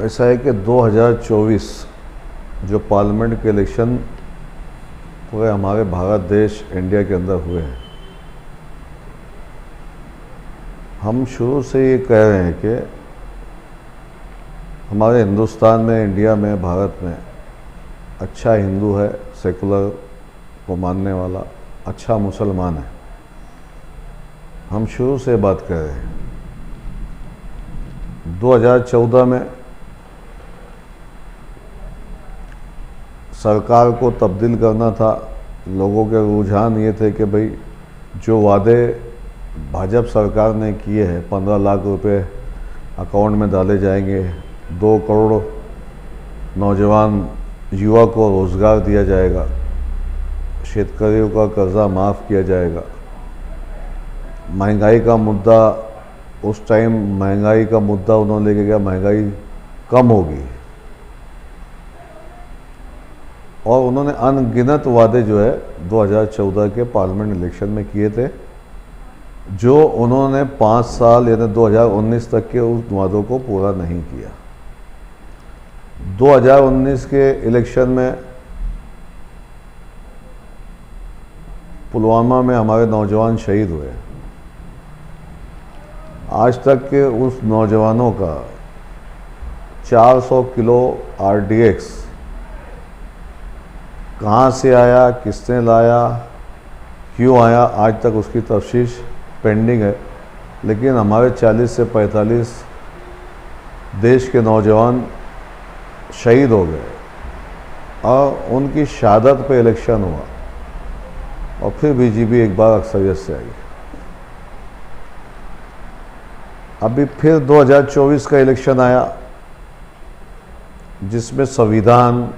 ऐसा है कि 2024 जो पार्लियामेंट के इलेक्शन पूरे हमारे भारत देश इंडिया के अंदर हुए हैं, हम शुरू से ये कह रहे हैं कि हमारे हिंदुस्तान में, इंडिया में, भारत में अच्छा हिंदू है, सेकुलर को मानने वाला, अच्छा मुसलमान है। हम शुरू से बात कर रहे हैं। 2014 में सरकार को तब्दील करना था। लोगों के रुझान ये थे कि भाई जो वादे भाजपा सरकार ने किए हैं, 15 लाख रुपए अकाउंट में डाले जाएंगे, 2 करोड़ नौजवान युवा को रोज़गार दिया जाएगा, शेतकरियों का कर्जा माफ़ किया जाएगा, महंगाई का मुद्दा, उस टाइम महंगाई का मुद्दा उन्होंने लेके गया, महंगाई कम होगी, और उन्होंने अनगिनत वादे जो है 2014 के पार्लियामेंट इलेक्शन में किए थे, जो उन्होंने 5 साल यानी 2019 तक के उस वादों को पूरा नहीं किया। 2019 के इलेक्शन में पुलवामा में हमारे नौजवान शहीद हुए। आज तक के उस नौजवानों का 400 किलो RDX कहाँ से आया, किसने लाया, क्यों आया, आज तक उसकी तफ्तीश पेंडिंग है। लेकिन हमारे 40 से 45 देश के नौजवान शहीद हो गए और उनकी शहादत पे इलेक्शन हुआ और फिर बीजेपी एक बार अक्सरियत से आई। अभी फिर 2024 का इलेक्शन आया, जिसमें संविधान,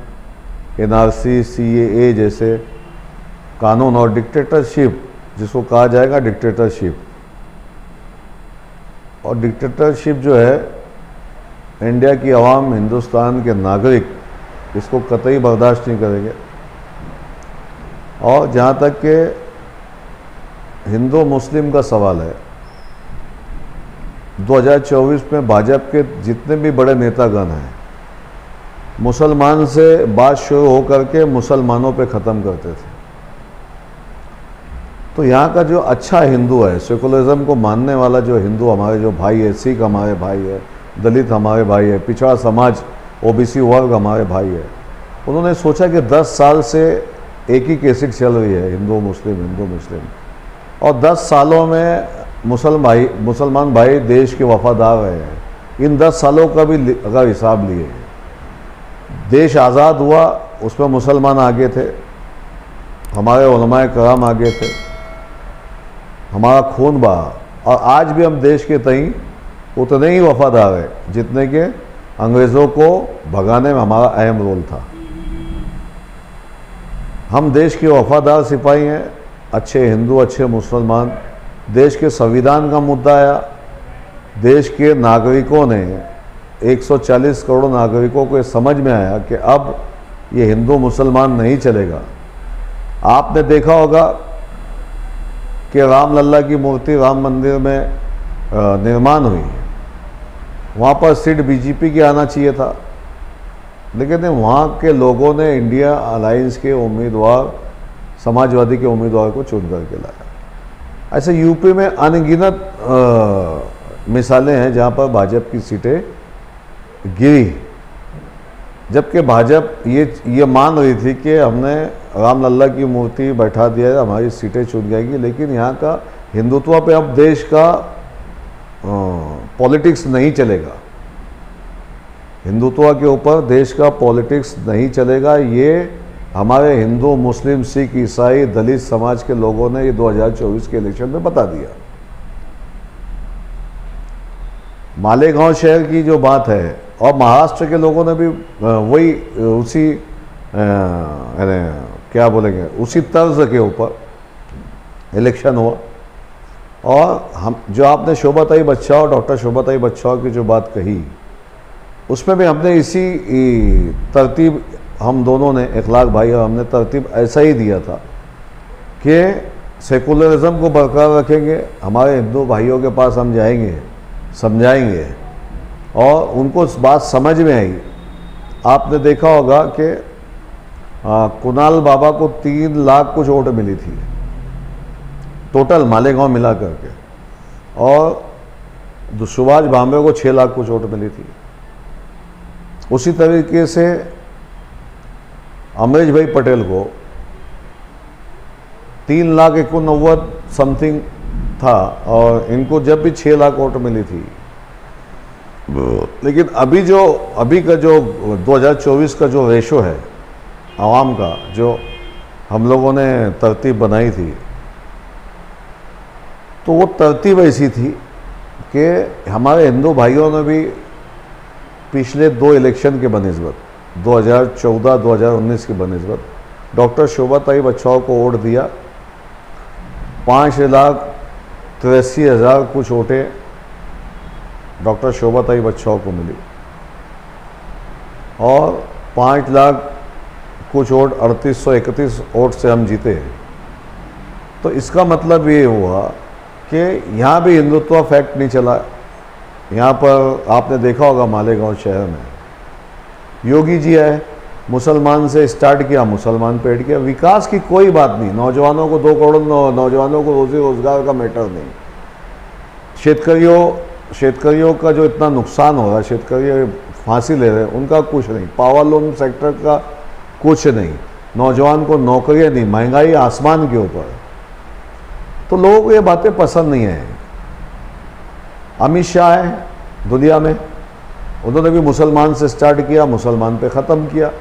NRC, CAA जैसे कानून और डिक्टेटरशिप, जिसको कहा जाएगा डिक्टेटरशिप, और डिक्टेटरशिप जो है इंडिया की आवाम, हिंदुस्तान के नागरिक इसको कतई बर्दाश्त नहीं करेंगे। और जहाँ तक कि हिंदू मुस्लिम का सवाल है, 2024 में भाजपा के जितने भी बड़े नेतागण हैं, मुसलमान से बात शुरू होकर के मुसलमानों पे ख़त्म करते थे। तो यहाँ का जो अच्छा हिंदू है, सेकुलरिज्म को मानने वाला जो हिंदू हमारे जो भाई है, सिख हमारे भाई है, दलित हमारे भाई है, पिछड़ा समाज OBC वर्ग हमारे भाई है, उन्होंने सोचा कि 10 साल से एक ही कैसेट चल रही है, हिंदू मुस्लिम, और 10 सालों में मुसलमान भाई देश के वफादार रहे हैं। इन 10 सालों का भी अगर हिसाब लिए, देश आज़ाद हुआ उसमें मुसलमान आगे थे, हमारे उलमाए कराम आगे थे, हमारा खून बहा, और आज भी हम देश के तई उतने ही वफादार हैं जितने के अंग्रेज़ों को भगाने में हमारा अहम रोल था। हम देश के वफादार सिपाही हैं, अच्छे हिंदू, अच्छे मुसलमान। देश के संविधान का मुद्दा आया, देश के नागरिकों ने 140 करोड़ नागरिकों को समझ में आया कि अब ये हिंदू मुसलमान नहीं चलेगा। आपने देखा होगा कि रामलल्ला की मूर्ति राम मंदिर में निर्माण हुई, वहाँ पर सीट बीजेपी की आना चाहिए था, लेकिन वहाँ के लोगों ने इंडिया अलायंस के उम्मीदवार, समाजवादी के उम्मीदवार को चुन करके लाया। ऐसे यूपी में अनगिनत मिसालें हैं जहाँ पर भाजपा की सीटें गिरी, जबकि भाजपा ये मान रही थी कि हमने रामलल्ला की मूर्ति बैठा दिया है, हमारी सीटें चुन जाएगी। लेकिन यहाँ का हिंदुत्व पे अब देश का पॉलिटिक्स नहीं चलेगा, हिंदुत्व के ऊपर देश का पॉलिटिक्स नहीं चलेगा। ये हमारे हिंदू, मुस्लिम, सिख, ईसाई, दलित समाज के लोगों ने ये 2024 के इलेक्शन में बता दिया। मालेगांव शहर की जो बात है, और महाराष्ट्र के लोगों ने भी वही उसी क्या बोलेंगे, उसी तर्ज के ऊपर इलेक्शन हुआ। और हम जो आपने शोभाताई बच्चाओ, डॉक्टर शोभाताई बच्चाओ की जो बात कही, उसमें भी हमने इसी तरतीब, हम दोनों ने, इखलाक भाई और हमने तरतीब ऐसा ही दिया था कि सेकुलरिज्म को बरकरार रखेंगे, हमारे हिंदू भाइयों के पास हम जाएंगे, समझाएंगे और उनको इस बात समझ में आई। आपने देखा होगा कि कुणाल बाबा को 3 लाख कुछ वोट मिली थी टोटल मालेगांव मिला करके, और सुभाष भामरे को 6 लाख कुछ वोट मिली थी। उसी तरीके से अमरीश भाई पटेल को 3,91,000 समथिंग था, और इनको जब भी 6 लाख वोट मिली थी। लेकिन अभी का जो 2024 का जो रेशो है आवाम का, जो हम लोगों ने तरतीब बनाई थी, तो वो तरतीब ऐसी थी कि हमारे हिंदू भाइयों ने भी पिछले 2 इलेक्शन के बनिस्बत 2014-2019 के बनिस्बत डॉक्टर शोभाताई बच्छाव को वोट दिया। 5,83,000 कुछ वोटें डॉक्टर शोभाताई बच्छाव को मिली, और 5 लाख कुछ वोट 3,831 वोट से हम जीते हैं। तो इसका मतलब ये हुआ कि यहाँ भी हिंदुत्व फैक्ट नहीं चला। यहाँ पर आपने देखा होगा मालेगांव शहर में योगी जी है, मुसलमान से स्टार्ट किया, मुसलमान पे ऐड किया। विकास की कोई बात नहीं, नौजवानों को 2 करोड़ नौजवानों को रोजी रोजगार का मैटर नहीं। शेतकरियों का जो इतना नुकसान हो रहा है, शेतकरी फांसी ले रहे हैं, उनका कुछ नहीं। पावर लूम सेक्टर का कुछ नहीं, नौजवान को नौकरियां नहीं, महंगाई आसमान के ऊपर। तो लोगों को ये बातें पसंद नहीं है। अमित शाह है दुनिया में, उन्होंने भी मुसलमान से स्टार्ट किया, मुसलमान पे ख़त्म किया।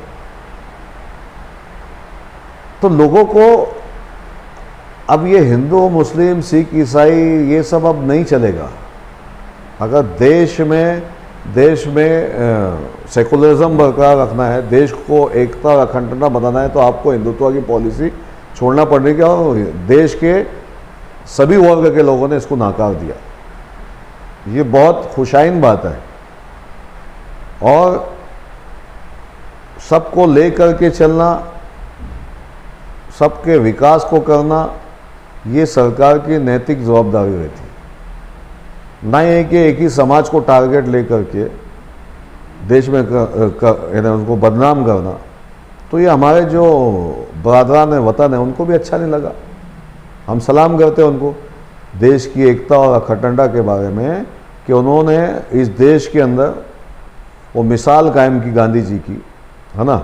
तो लोगों को अब ये हिंदू मुस्लिम सिख ईसाई ये सब अब नहीं चलेगा। अगर देश में सेकुलरिज्म बरकरार रखना है, देश को एकता और अखंडता बनाना है, तो आपको हिंदुत्व की पॉलिसी छोड़ना पड़ेगी। और देश के सभी वर्ग के लोगों ने इसको नाकार दिया। ये बहुत खुशाइन बात है, और सबको ले करके चलना, सबके विकास को करना, ये सरकार की नैतिक जवाबदारी रहती है। ना ये कि एक ही समाज को टारगेट लेकर के देश में उनको बदनाम करना। तो ये हमारे जो बरादरान वतन है उनको भी अच्छा नहीं लगा। हम सलाम करते हैं उनको देश की एकता और अखंडता के बारे में, कि उन्होंने इस देश के अंदर वो मिसाल कायम की गांधी जी की, है ना।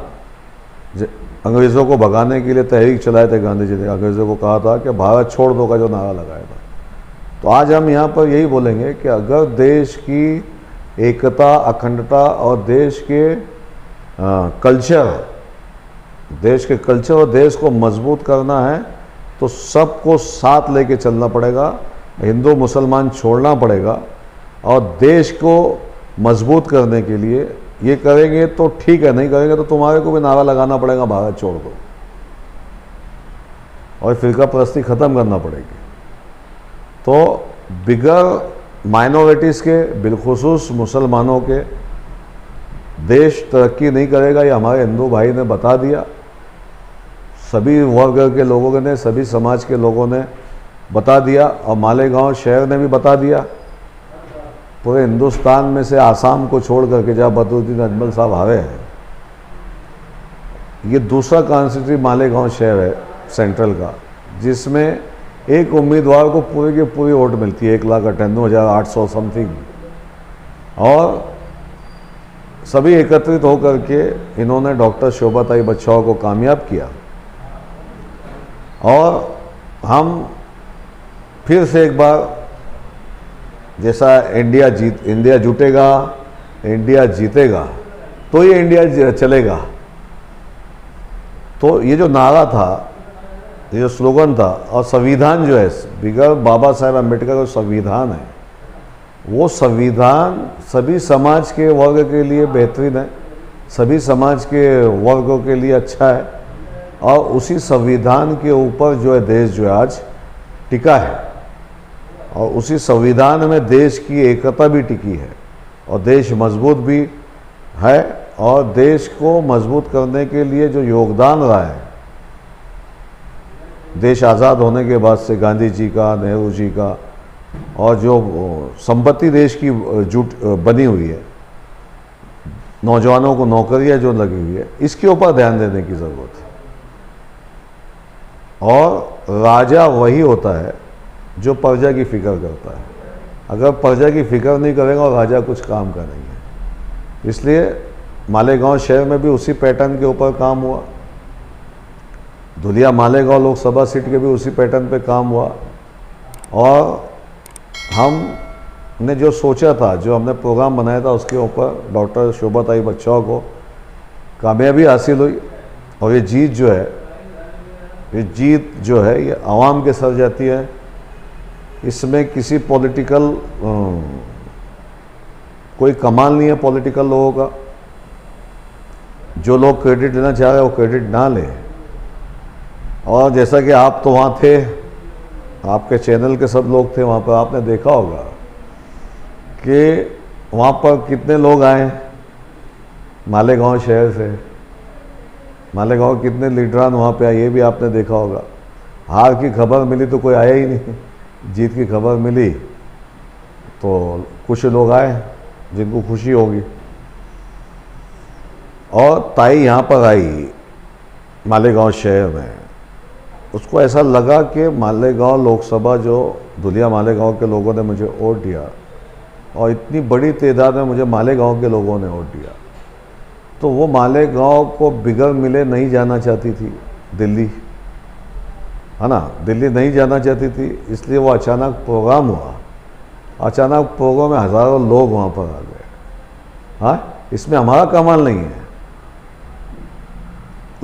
अंग्रेज़ों को भगाने के लिए तहरीक चलाए थे गांधी जी ने, अंग्रेज़ों को कहा था कि भारत छोड़ दो का जो नारा लगाया था। तो आज हम यहाँ पर यही बोलेंगे कि अगर देश की एकता, अखंडता और देश के कल्चर और देश को मजबूत करना है, तो सबको साथ लेके चलना पड़ेगा। हिंदू मुसलमान छोड़ना पड़ेगा, और देश को मजबूत करने के लिए ये करेंगे तो ठीक है, नहीं करेंगे तो तुम्हारे को भी नारा लगाना पड़ेगा भारत छोड़ दो, और फिरका परस्ती ख़त्म करना पड़ेगी। तो बिगर माइनॉरिटीज़ के, बिलखुसूस मुसलमानों के देश तरक्की नहीं करेगा। ये हमारे हिंदू भाई ने बता दिया, सभी वर्ग के लोगों ने, सभी समाज के लोगों ने बता दिया, और मालेगांव शहर ने भी बता दिया। पूरे हिंदुस्तान में से आसाम को छोड़ करके जहाँ बदरुद्दीन अजमल साहब हारे हैं, ये दूसरा कॉन्स्टिट्यूंसी मालेगांव शहर है सेंट्रल का, जिसमें एक उम्मीदवार को पूरी की पूरी वोट मिलती है, 1,98,800 समथिंग। और सभी एकत्रित होकर के इन्होंने डॉक्टर शोभाताई बच्छाव को कामयाब किया। और हम फिर से एक बार, जैसा इंडिया जुटेगा, इंडिया जीतेगा, तो ये इंडिया चलेगा। तो ये जो नारा था, ये जो स्लोगन था, और संविधान जो है, बिगर बाबा साहेब अम्बेडकर का संविधान है, वो संविधान सभी समाज के वर्ग के लिए बेहतरीन है, सभी समाज के वर्गों के लिए अच्छा है। और उसी संविधान के ऊपर जो है देश जो है आज टिका है, और उसी संविधान में देश की एकता भी टिकी है, और देश मजबूत भी है। और देश को मजबूत करने के लिए जो योगदान रहा है देश आज़ाद होने के बाद से, गांधी जी का, नेहरू जी का, और जो संपत्ति देश की जुट बनी हुई है, नौजवानों को नौकरियां जो लगी हुई है, इसके ऊपर ध्यान देने की ज़रूरत है। और राजा वही होता है जो प्रजा की फिक्र करता है। अगर प्रजा की फिक्र नहीं करेगा और राजा कुछ काम का नहीं है। इसलिए मालेगांव शहर में भी उसी पैटर्न के ऊपर काम हुआ, धुलिया मालेगांव लोकसभा सीट के भी उसी पैटर्न पे काम हुआ। और हमने जो सोचा था, जो हमने प्रोग्राम बनाया था, उसके ऊपर डॉक्टर शोभाताई बच्चाओं को कामयाबी हासिल हुई। और ये जीत जो है ये आवाम के सर जाती है। इसमें किसी पॉलिटिकल कोई कमाल नहीं है पॉलिटिकल लोगों का। जो लोग क्रेडिट लेना चाह रहे हैं वो क्रेडिट ना लें। और जैसा कि आप तो वहाँ थे, आपके चैनल के सब लोग थे वहाँ पर, आपने देखा होगा कि वहाँ पर कितने लोग आए मालेगांव शहर से, मालेगांव कितने लीडरान वहाँ पे आए, ये भी आपने देखा होगा। हार की खबर मिली तो कोई आया ही नहीं, जीत की खबर मिली तो कुछ लोग आए जिनको खुशी होगी। और ताई यहाँ पर आई मालेगांव शहर में, उसको ऐसा लगा कि मालेगांव लोकसभा जो धुलिया मालेगांव के लोगों ने मुझे वोट दिया, और इतनी बड़ी तादाद में मुझे मालेगांव के लोगों ने वोट दिया, तो वो मालेगांव को बिगड़ मिले नहीं जाना चाहती थी दिल्ली, है ना, दिल्ली नहीं जाना चाहती थी। इसलिए वो अचानक प्रोग्राम हुआ, अचानक प्रोग्राम में हज़ारों लोग वहाँ पर आ गए। हाँ, इसमें हमारा कमाल नहीं है।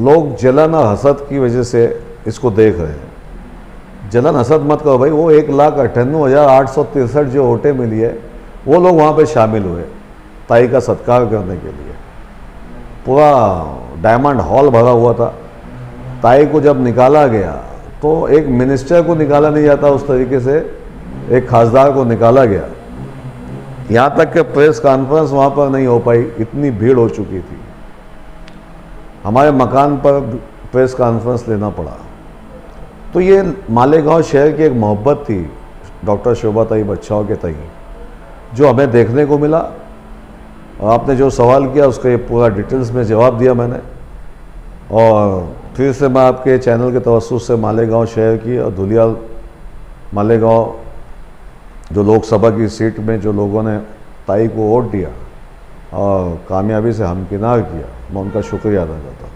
लोग जलन और हसद की वजह से इसको देख रहे हैं। जलन हसद मत करो भाई। वो 1,98,863 जो वोटें मिली है, वो लोग वहाँ पे शामिल हुए ताई का सत्कार करने के लिए। पूरा डायमंड हॉल भरा हुआ था। ताई को जब निकाला गया तो एक मिनिस्टर को निकाला नहीं जाता उस तरीके से एक खासदार को निकाला गया। यहाँ तक कि प्रेस कॉन्फ्रेंस वहाँ पर नहीं हो पाई, इतनी भीड़ हो चुकी थी। हमारे मकान पर प्रेस कॉन्फ्रेंस लेना पड़ा। तो ये मालेगांव शहर की एक मोहब्बत थी डॉक्टर शोभाताई बच्चाओं के तई, जो हमें देखने को मिला। और आपने जो सवाल किया उसका ये पूरा डिटेल्स में जवाब दिया मैंने। और फिर से मैं आपके चैनल के तवस्सुस से मालेगांव शहर की और धुलिया मालेगांव जो लोकसभा की सीट में जो लोगों ने ताई को वोट दिया और कामयाबी से हमकिनार किया, मैं उनका शुक्रिया अदा करता हूँ।